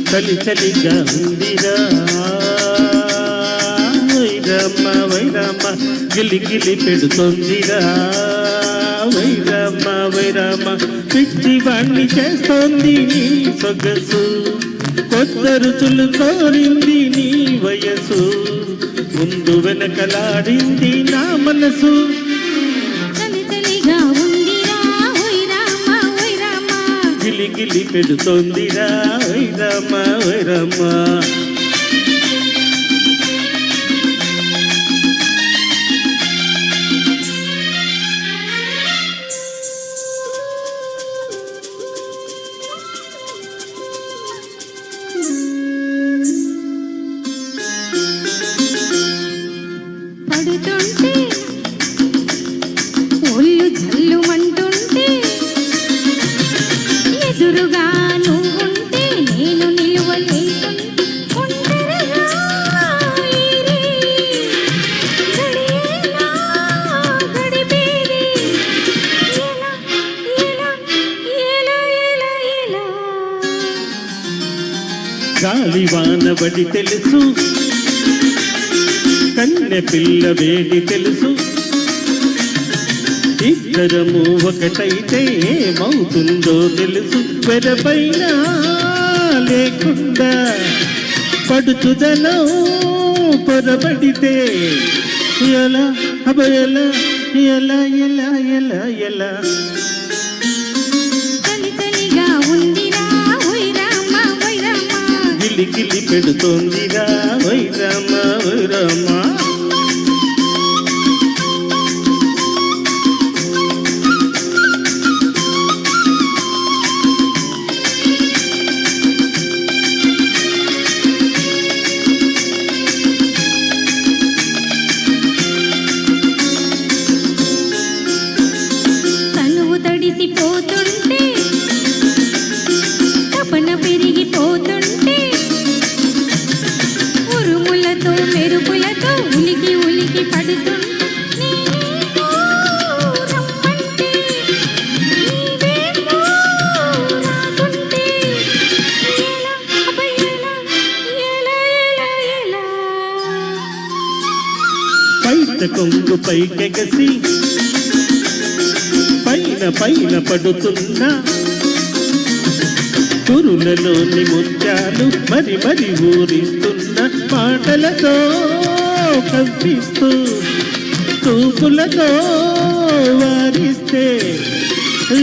చలి చలిగా ఉందిరా వైరమ్మ వైరమ్మ గిలి గిలి పెడుతోందిరా వైరమ్మ వైరమ్మ పిచ్చి వాణ్ణి చేస్తోంది నీ సొగసు కొత్త రుచులు కోరింది నీ వయసు ముందు వెనకలాడింది నా మనసు గిలి గిలి పెడుతోందిరా వైరమ్మ వైరమ్మ పడుతుంటే ఒళ్ళు జల్లుమంటుంటే ఎదురుగా నువ్వుంటే నేను నిలువలేకుంటే గడిపేది గాలి వానబడి తెలుసు కన్నె పిల్ల వేడి తెలుసు ఇద్దరము ఒకటైతే ఏమవుతుందో తెలుసు వెరపైన లేకుండా పడుచుదలో పొరబడితే ఎలా అభయలా ఎలా ఎలా ఎలా ఎలా గిలి గిలి పెడుతోందిరా వైరమ్మ వైరమ్మ తనువు తడిసిపోతుంటే తపన పెరిగిపోతుంటే ఉరుములతో మెరుపులతో ఉలికి ఉలికి పడుతుంటే పైట కొంగు పైకెగసి పైన పైన పడుతున్నా కురులలోని ముత్యాలు మరి మరి ఊరిస్తున్న పాటలతో కవ్విస్తూ చూపులతో వారిస్తే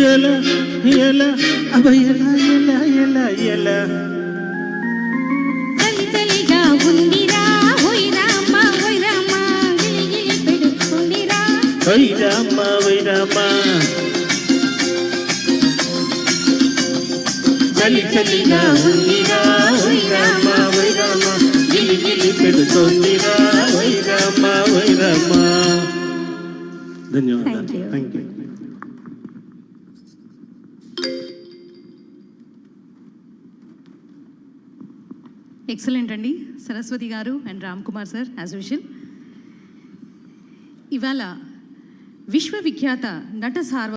ఎలా ఎలా అభయలా ఎలా ఎలా ఎలా చలిగా ఉందిరా వైరమ్మ వైరమ్మ గిలి గిలి పెడుతుందిరా వైరమ్మ వైరమ్మ చలి చలిగా ఉందిరా వైరమ్మ వైరమ్మ గిలి గిలి పెడుతోందిరా వైరమ్మ వైరమ్మ ధన్యవాదాలు థ్యాంక్ యూ ఎక్సలెంట్ అండి సరస్వతి గారు and Ram Kumar sir as usual. ఇవాళ విశ్వవిఖ్యాత నట సార్వ